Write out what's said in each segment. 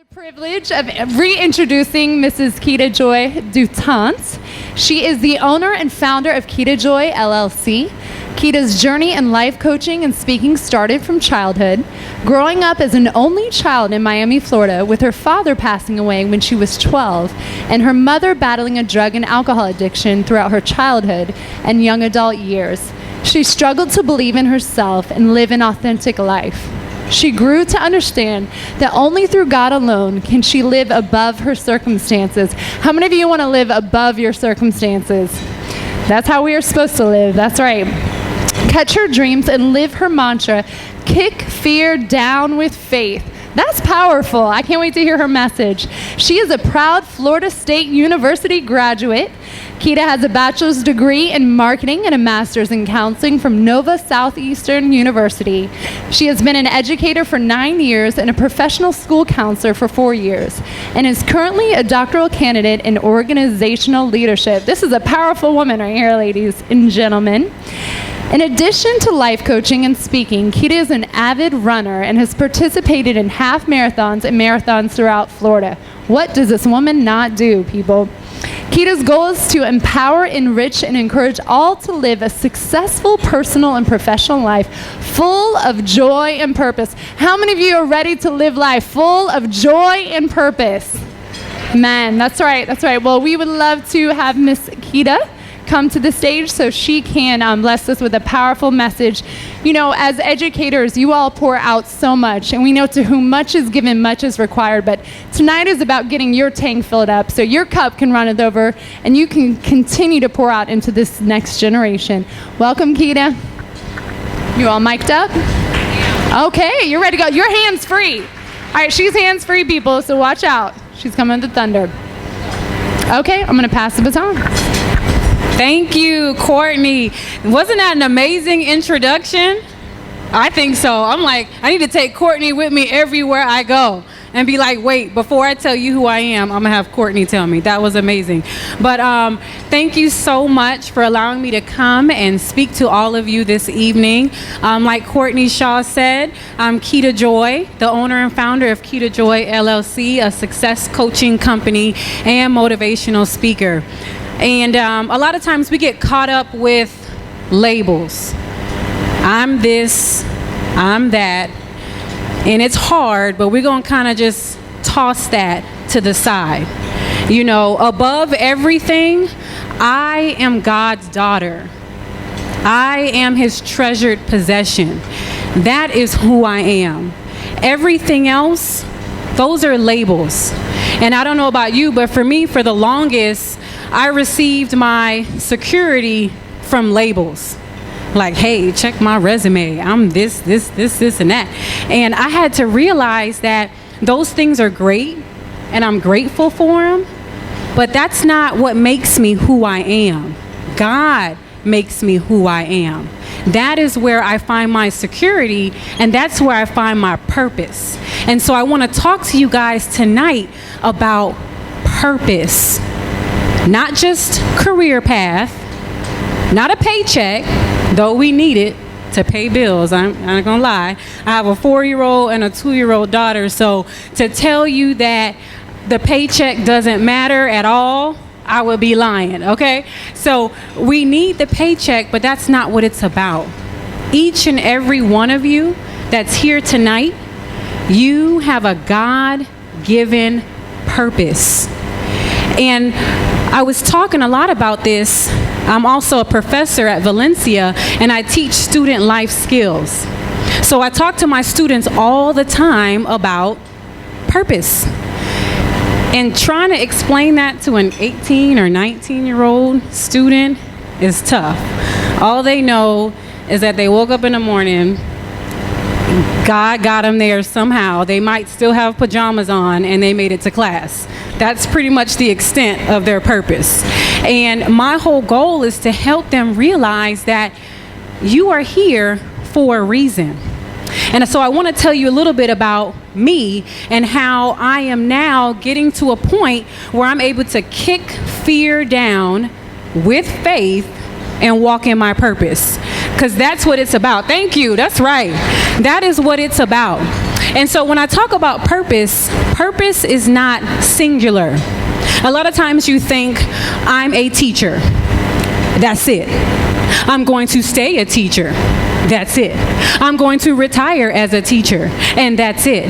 The privilege of reintroducing Mrs. Keita Joy Ductant. She is the owner and founder of Keita Joy LLC. Keita's journey in life coaching and speaking started from childhood, growing up as an only child in Miami, Florida, with her father passing away when she was 12 and her mother battling a drug and alcohol addiction throughout her childhood and young adult years. She struggled to believe in herself and live an authentic life. She grew to understand that only through God alone can she live above her circumstances. How many of you want to live above your circumstances? That's how we are supposed to live. That's right. Catch her dreams and live her mantra, kick fear down with faith. That's powerful. I can't wait to hear her message. She is a proud Florida State University graduate. Keita has a bachelor's degree in marketing and a master's in counseling from Nova Southeastern University. She has been an educator for 9 years and a professional school counselor for 4 years, and is currently a doctoral candidate in organizational leadership. This is a powerful woman right here, ladies and gentlemen. In addition to life coaching and speaking, Keita is an avid runner and has participated in half marathons and marathons throughout Florida. What does this woman not do, people? Keita's goal is to empower, enrich, and encourage all to live a successful personal and professional life full of joy and purpose. How many of you are ready to live life full of joy and purpose? Man, that's right, that's right. Well, we would love to have Miss Keita come to the stage so she can bless us with a powerful message. You know, as educators, you all pour out so much, and we know to whom much is given, much is required, but tonight is about getting your tank filled up so your cup can run it over and you can continue to pour out into this next generation. Welcome, Keita. You all mic'd up? Okay, you're ready to go. Your hands free. All right, she's hands free, people, so watch out. She's coming with the thunder. Okay, I'm gonna pass the baton. Thank you, Courtney. Wasn't that an amazing introduction? I think so. I'm like, I need to take Courtney with me everywhere I go and be like, wait, before I tell you who I am, I'm gonna have Courtney tell me. That was amazing. But thank you so much for allowing me to come and speak to all of you this evening. Like Courtney Shaw said, I'm Keita Joy, the owner and founder of Keita Joy LLC, a success coaching company and motivational speaker. And a lot of times we get caught up with labels. I'm this, I'm that, and it's hard, but we're gonna kind of just toss that to the side. You know, above everything, I am God's daughter. I am his treasured possession. That is who I am. Everything else, those are labels. And I don't know about you, but for me, for the longest, I received my security from labels. Like, hey, check my resume. I'm this, and that. And I had to realize that those things are great, and I'm grateful for them, but that's not what makes me who I am. God makes me who I am. That is where I find my security, and that's where I find my purpose. And so I want to talk to you guys tonight about purpose. Not just career path, not a paycheck, though we need it to pay bills. I'm not gonna lie. I have a 4-year-old and a 2-year-old daughter, so to tell you that the paycheck doesn't matter at all, I would be lying, okay? So we need the paycheck, but that's not what it's about. Each and every one of you that's here tonight, you have a God-given purpose. And I was talking a lot about this. I'm also a professor at Valencia, and I teach student life skills. So I talk to my students all the time about purpose. And trying to explain that to an 18 or 19-year-old student is tough. All they know is that they woke up in the morning, God got them there somehow. They might still have pajamas on and they made it to class. That's pretty much the extent of their purpose. And my whole goal is to help them realize that you are here for a reason. And so I want to tell you a little bit about me and how I am now getting to a point where I'm able to kick fear down with faith and walk in my purpose. Because that's what it's about. Thank you. That's right. That is what it's about. And so when I talk about purpose, purpose is not singular. A lot of times you think, I'm a teacher. That's it. I'm going to stay a teacher. That's it. I'm going to retire as a teacher. And that's it.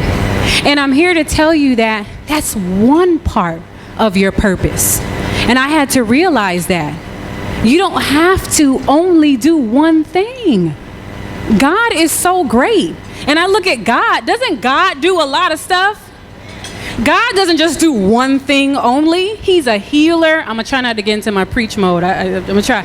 And I'm here to tell you that that's one part of your purpose. And I had to realize that. You don't have to only do one thing. God is so great. And I look at God. Doesn't God do a lot of stuff? God doesn't just do one thing only. He's a healer. I'm going to try not to get into my preach mode. I'm going to try.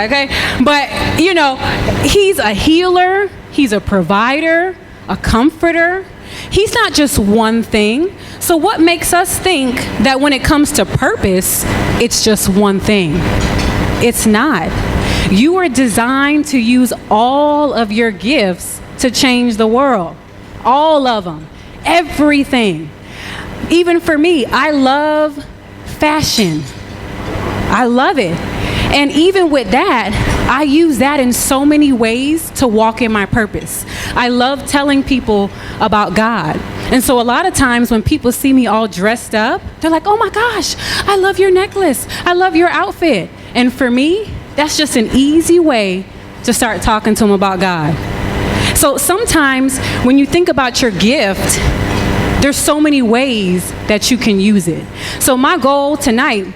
Okay? But, you know, he's a healer. He's a provider, a comforter. He's not just one thing. So what makes us think that when it comes to purpose, it's just one thing? It's not. You are designed to use all of your gifts to change the world. All of them. Everything. Even for me, I love fashion. I love it. And even with that, I use that in so many ways to walk in my purpose. I love telling people about God. And so a lot of times when people see me all dressed up, they're like, oh my gosh, I love your necklace. I love your outfit. And for me, that's just an easy way to start talking to them about God. So sometimes when you think about your gift, there's so many ways that you can use it. So my goal tonight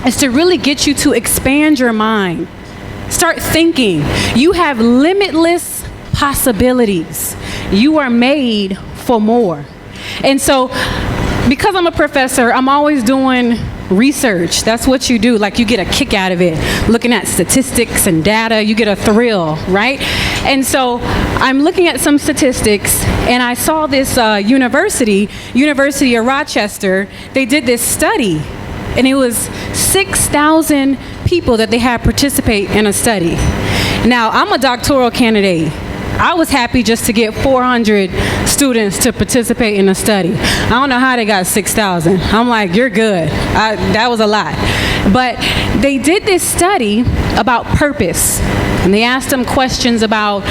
is to really get you to expand your mind. Start thinking. You have limitless possibilities. You are made for more. And so because I'm a professor, I'm always doing research. That's what you do. Like, you get a kick out of it. Looking at statistics and data, you get a thrill, right? And so I'm looking at some statistics, and I saw this University of Rochester. They did this study, and it was 6,000 people that they had participate in a study. Now, I'm a doctoral candidate. I was happy just to get 400 students to participate in a study. I don't know how they got 6,000. I'm like, you're good. That was a lot. But they did this study about purpose. And they asked them questions about,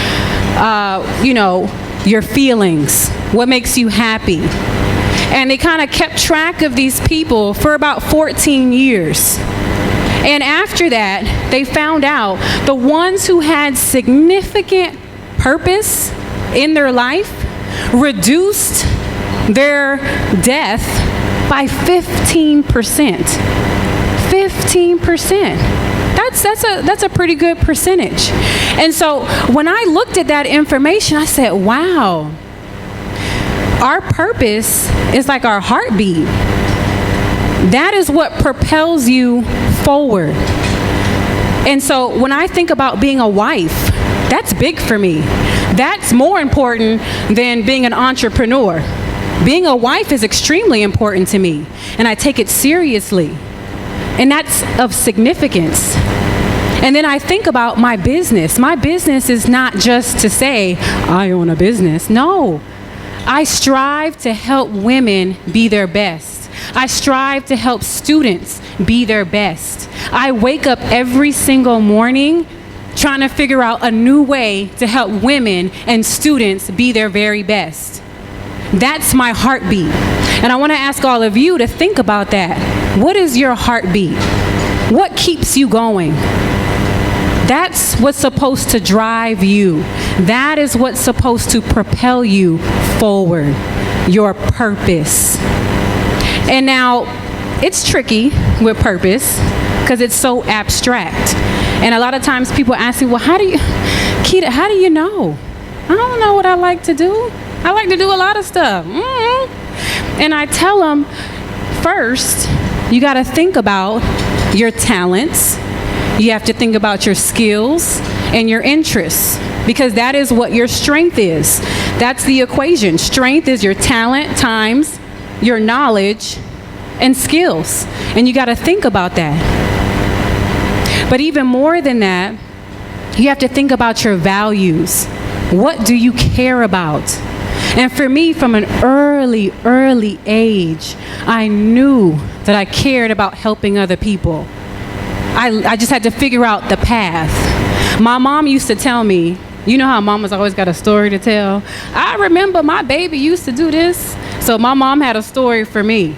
your feelings, what makes you happy. And they kind of kept track of these people for about 14 years. And after that, they found out the ones who had significant purpose in their life reduced their death by 15%. 15%. That's a pretty good percentage. And so when I looked at that information, I said, wow, our purpose is like our heartbeat. That is what propels you forward. And so when I think about being a wife, that's big for me. That's more important than being an entrepreneur. Being a wife is extremely important to me, and I take it seriously. And that's of significance. And then I think about my business. My business is not just to say, I own a business. No. I strive to help women be their best. I strive to help students be their best. I wake up every single morning trying to figure out a new way to help women and students be their very best. That's my heartbeat. And I want to ask all of you to think about that. What is your heartbeat? What keeps you going? That's what's supposed to drive you. That is what's supposed to propel you forward. Your purpose. And now, it's tricky with purpose because it's so abstract. And a lot of times people ask me, well, Keita, how do you know? I don't know what I like to do. I like to do a lot of stuff. And I tell them, first, you got to think about your talents. You have to think about your skills and your interests, because that is what your strength is. That's the equation. Strength is your talent times your knowledge and skills. And you got to think about that. But even more than that, you have to think about your values. What do you care about? And for me, from an early age, I knew that I cared about helping other people. I just had to figure out the path. My mom used to tell me, You know how mama's always got a story to tell? I remember my baby used to do this. So my mom had a story for me.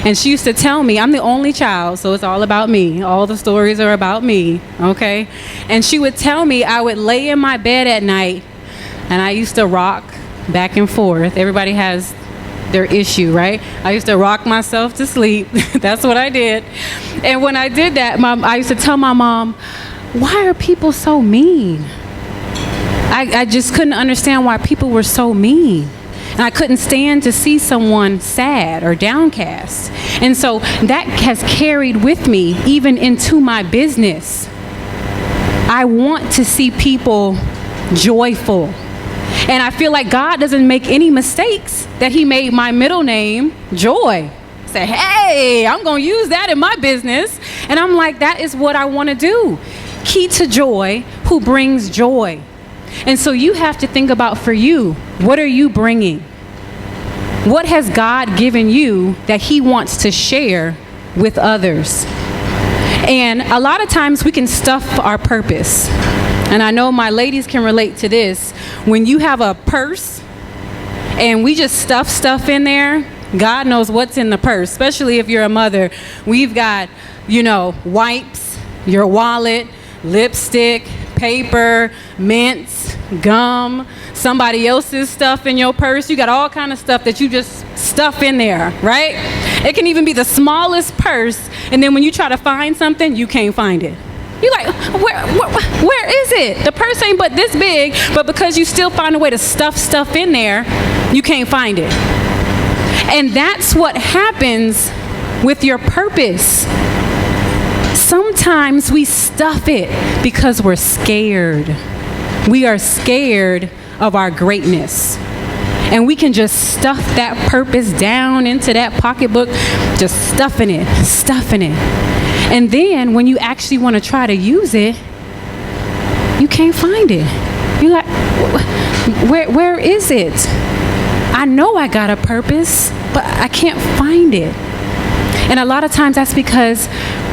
And she used to tell me, I'm the only child, so it's all about me. All the stories are about me, okay? And she would tell me I would lay in my bed at night, and I used to rock back and forth. Everybody has their issue, right? I used to rock myself to sleep. That's what I did. And when I did that, I used to tell my mom, why are people so mean? I just couldn't understand why people were so mean. And I couldn't stand to see someone sad or downcast. And so that has carried with me even into my business. I want to see people joyful. And I feel like God doesn't make any mistakes that he made my middle name Joy. Say, hey, I'm going to use that in my business. And I'm like, that is what I want to do. Keita Joy, who brings joy. And so you have to think about for you, what are you bringing? What has God given you that he wants to share with others? And a lot of times we can stuff our purpose. And I know my ladies can relate to this. When you have a purse and we just stuff stuff in there, God knows what's in the purse, especially if you're a mother. We've got, wipes, your wallet, lipstick, paper, mints, gum, somebody else's stuff in your purse. You got all kind of stuff that you just stuff in there, right? It can even be the smallest purse, and then when you try to find something, you can't find it. You're like, where is it? The purse ain't but this big, but because you still find a way to stuff stuff in there, you can't find it. And that's what happens with your purpose. Sometimes we stuff it because we're scared. We are scared of our greatness. And we can just stuff that purpose down into that pocketbook, just stuffing it. And then when you actually want to try to use it, you can't find it. You're like, where is it? I know I got a purpose, but I can't find it. And a lot of times that's because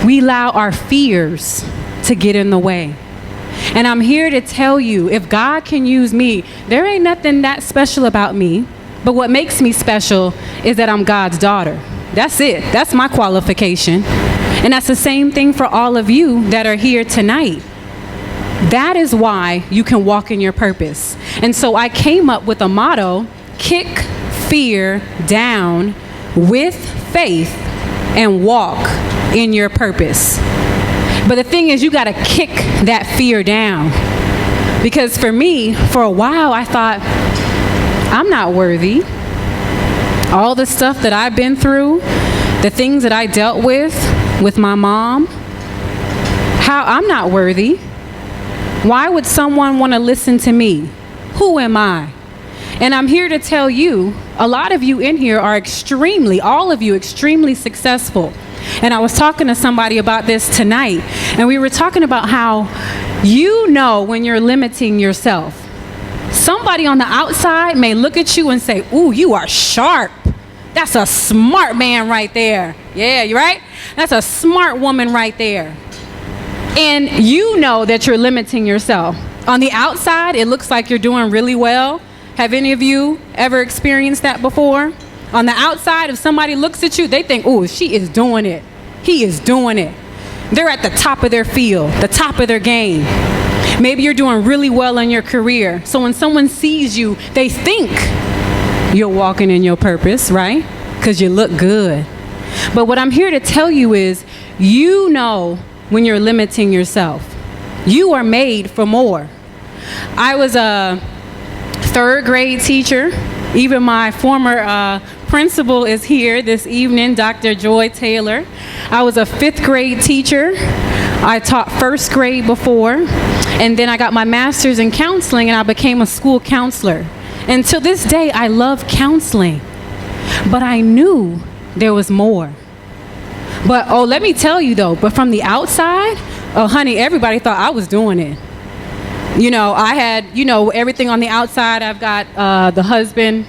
we allow our fears to get in the way. And I'm here to tell you, if God can use me, there ain't nothing that special about me. But what makes me special is that I'm God's daughter. That's it. That's my qualification. And that's the same thing for all of you that are here tonight. That is why you can walk in your purpose. And so I came up with a motto: kick fear down with faith and walk in your purpose. But the thing is, you got to kick that fear down. Because for me, for a while, I thought, I'm not worthy. All the stuff that I've been through, the things that I dealt with my mom, I'm not worthy. Why would someone want to listen to me? Who am I? And I'm here to tell you, a lot of you in here are all of you extremely successful. And I was talking to somebody about this tonight, and we were talking about how when you're limiting yourself. Somebody on the outside may look at you and say, ooh, you are sharp. That's a smart man right there. Yeah, you're right? That's a smart woman right there. And you know that you're limiting yourself. On the outside, it looks like you're doing really well. Have any of you ever experienced that before? On the outside, if somebody looks at you, they think, oh, she is doing it. He is doing it. They're at the top of their field, the top of their game. Maybe you're doing really well in your career. So when someone sees you, they think you're walking in your purpose, right? Because you look good. But what I'm here to tell you is, when you're limiting yourself. You are made for more. I was a third grade teacher. Even my former principal is here this evening, Dr. Joy Taylor. I was a fifth grade teacher. I taught first grade before, and then I got my master's in counseling, and I became a school counselor. And to this day, I love counseling, but I knew there was more. But let me tell you though, but from the outside, honey, everybody thought I was doing it. I had, everything on the outside. I've got the husband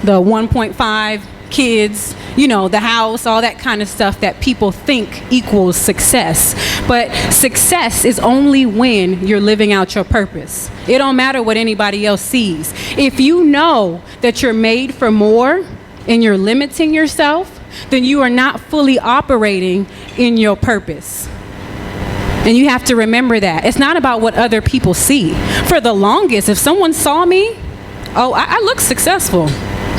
the 1.5 kids, you know, the house, all that kind of stuff that people think equals success. But success is only when you're living out your purpose. It don't matter what anybody else sees. If you know that you're made for more and you're limiting yourself, then you are not fully operating in your purpose. And you have to remember that. It's not about what other people see. For the longest, if someone saw me, oh, I look successful.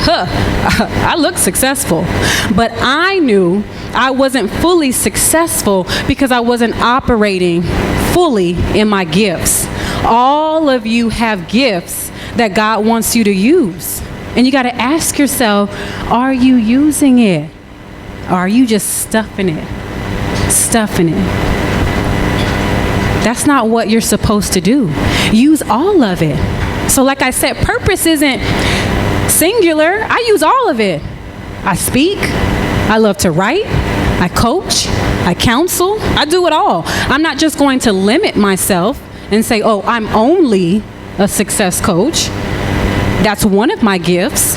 I look successful. But I knew I wasn't fully successful because I wasn't operating fully in my gifts. All of you have gifts that God wants you to use. And you got to ask yourself, are you using it? Or are you just stuffing it? Stuffing it. That's not what you're supposed to do. Use all of it. So like I said, purpose isn't singular. I use all of it. I speak. I love to write. I coach. I counsel. I do it all. I'm not just going to limit myself and say, oh, I'm only a success coach. That's one of my gifts.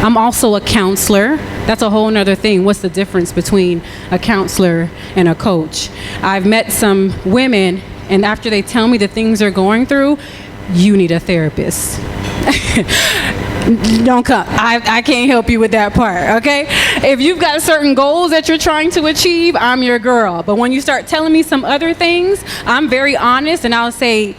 I'm also a counselor. That's a whole nother thing. What's the difference between a counselor and a coach? I've met some women, and after they tell me the things they're going through, you need a therapist. Don't come. I can't help you with that part, okay? If you've got certain goals that you're trying to achieve, I'm your girl. But when you start telling me some other things, I'm very honest, and I'll say,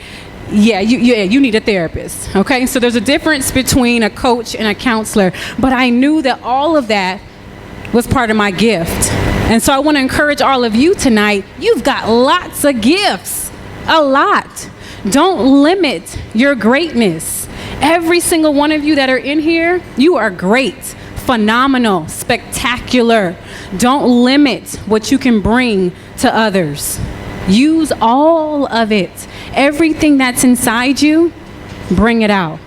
yeah, you need a therapist, okay? So there's a difference between a coach and a counselor, but I knew that all of that was part of my gift. And so I want to encourage all of you tonight, you've got lots of gifts, a lot. Don't limit your greatness. Every single one of you that are in here, you are great, phenomenal, spectacular. Don't limit what you can bring to others. Use all of it. Everything that's inside you, bring it out.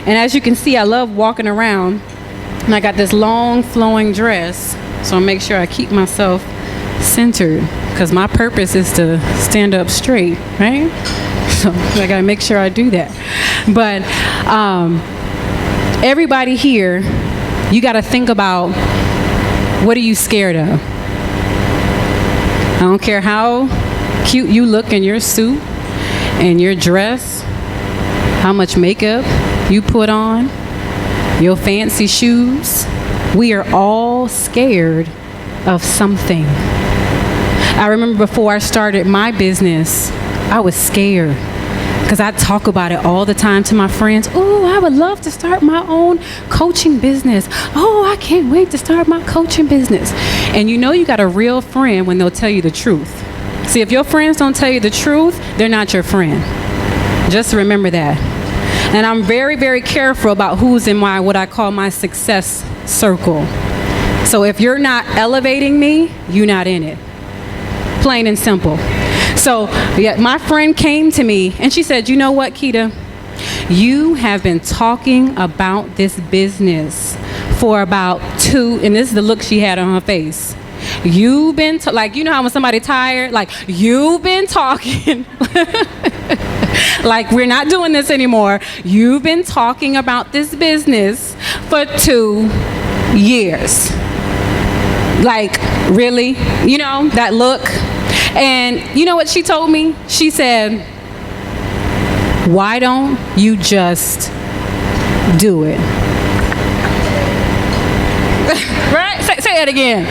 And as you can see, I love walking around, and I got this long flowing dress, so I make sure I keep myself centered, because my purpose is to stand up straight, right? So I gotta make sure I do that. But everybody here, you gotta think about, what are you scared of? I don't care how cute you look in your suit and your dress, how much makeup you put on, your fancy shoes. We are all scared of something. I remember before I started my business, I was scared because I talk about it all the time to my friends. Oh, I would love to start my own coaching business. Oh, I can't wait to start my coaching business. And you know you got a real friend when they'll tell you the truth. See, if your friends don't tell you the truth, they're not your friend. Just remember that. And I'm very, very careful about who's in my, what I call my success circle. So if you're not elevating me, you're not in it. Plain and simple. So yeah, my friend came to me and she said, you know what, Keita? You have been talking about this business for about and this is the look she had on her face. You've been, like, you know how when somebody tired, like, you've been talking, like, we're not doing this anymore. You've been talking about this business for 2 years. Like, really? You know, that look? And you know what she told me? She said, why don't you just do it? Right? Say it again.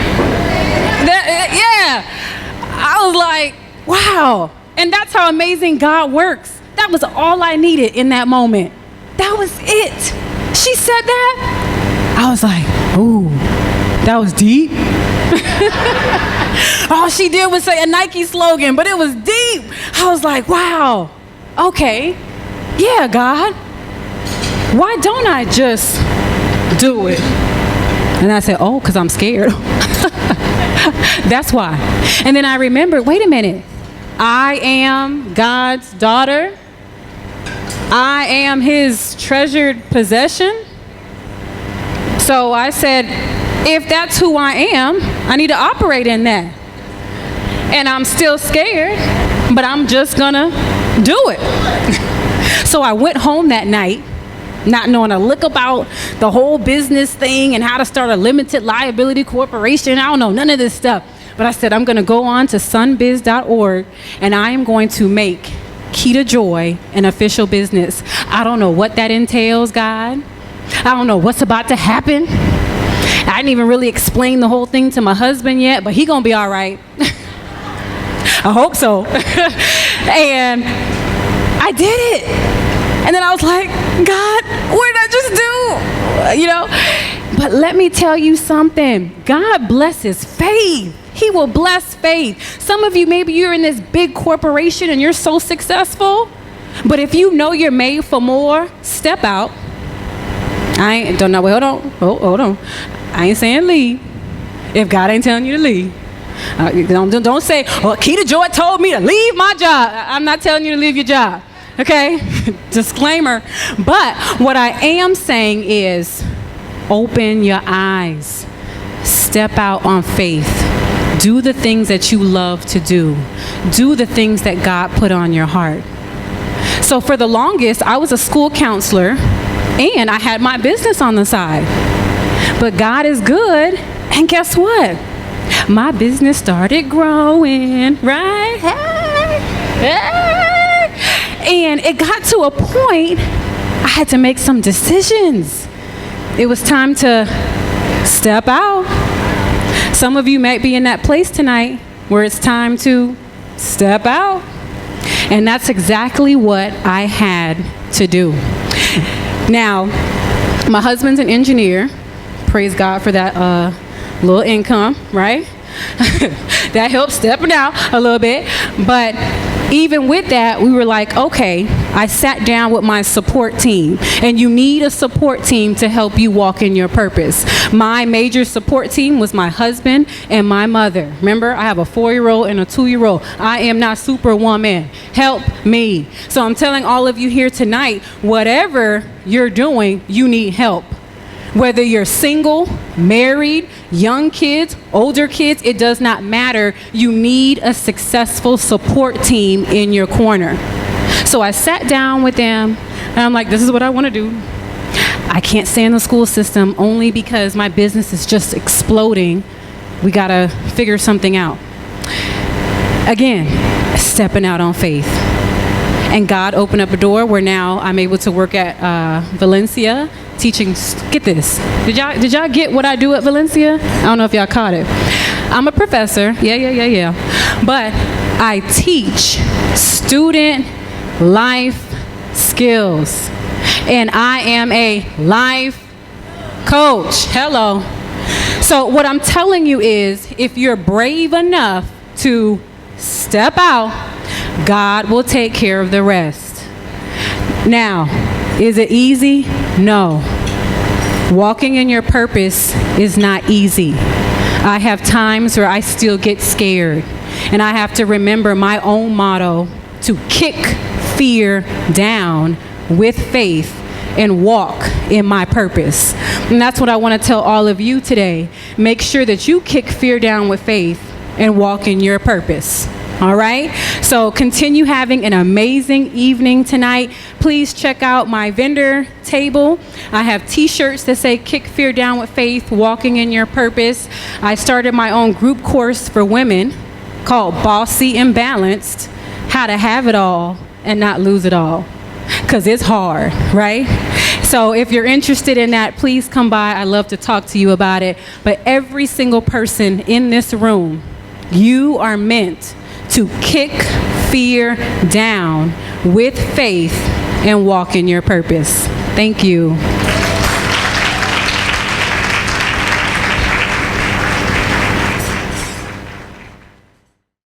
Yeah. I was like, wow. And that's how amazing God works. That was all I needed in that moment. That was it. She said that. I was like, ooh, that was deep. All she did was say a Nike slogan, but it was deep. I was like, wow. Okay. Yeah, God. Why don't I just do it? And I said, oh, because I'm scared. That's why. And then I remembered, wait a minute. I am God's daughter. I am his treasured possession. So I said, if that's who I am, I need to operate in that. And I'm still scared, but I'm just gonna do it. So I went home that night not knowing a lick about the whole business thing and how to start a limited liability corporation. I don't know none of this stuff. But I said, I'm going to go on to sunbiz.org and I am going to make Keita Joy an official business. I don't know what that entails, God. I don't know what's about to happen. I didn't even really explain the whole thing to my husband yet, but he going to be all right. I hope so. And I did it. And then I was like, God, what did I just do? You know? But let me tell you something. God blesses faith. He will bless faith. Some of you, maybe you're in this big corporation and you're so successful, but if you know you're made for more, step out. Hold on. I ain't saying leave if God ain't telling you to leave. Don't say, oh, Keita Joy told me to leave my job. I'm not telling you to leave your job, okay? Disclaimer. But what I am saying is open your eyes. Step out on faith. Do the things that you love to do. Do the things that God put on your heart. So for the longest, I was a school counselor and I had my business on the side. But God is good, and guess what? My business started growing, right? And it got to a point I had to make some decisions. It was time to step out. Some of you might be in that place tonight where it's time to step out. And that's exactly what I had to do. Now, my husband's an engineer. Praise God for that little income, right? That helps stepping out a little bit. But even with that, we were like, okay, I sat down with my support team, and you need a support team to help you walk in your purpose. My major support team was my husband and my mother. Remember, I have a 4-year-old and a 2-year-old. I am not Superwoman. Help me. So I'm telling all of you here tonight, whatever you're doing, you need help. Whether you're single, married, young kids, older kids, it does not matter. You need a successful support team in your corner. So I sat down with them and I'm like, this is what I want to do. I can't stay in the school system only because my business is just exploding. We got to figure something out. Again, stepping out on faith. And God opened up a door where now I'm able to work at Valencia teaching. Get this. Did y'all get what I do at Valencia? I don't know if y'all caught it. I'm a professor. Yeah. But I teach student life skills. And I am a life coach. Hello. So what I'm telling you is, if you're brave enough to step out, God will take care of the rest. Now, is it easy? No. Walking in your purpose is not easy. I have times where I still get scared, and I have to remember my own motto to kick fear down with faith and walk in my purpose. And that's what I want to tell all of you today. Make sure that you kick fear down with faith and walk in your purpose. All right? So continue having an amazing evening tonight. Please check out my vendor table. I have t-shirts that say Kick Fear Down with Faith, Walking in Your Purpose. I started my own group course for women called Bossy and Balanced, How to Have It All and Not Lose It All. Because it's hard, right? So if you're interested in that, please come by. I'd love to talk to you about it. But every single person in this room, you are meant to kick fear down with faith and walk in your purpose. Thank you.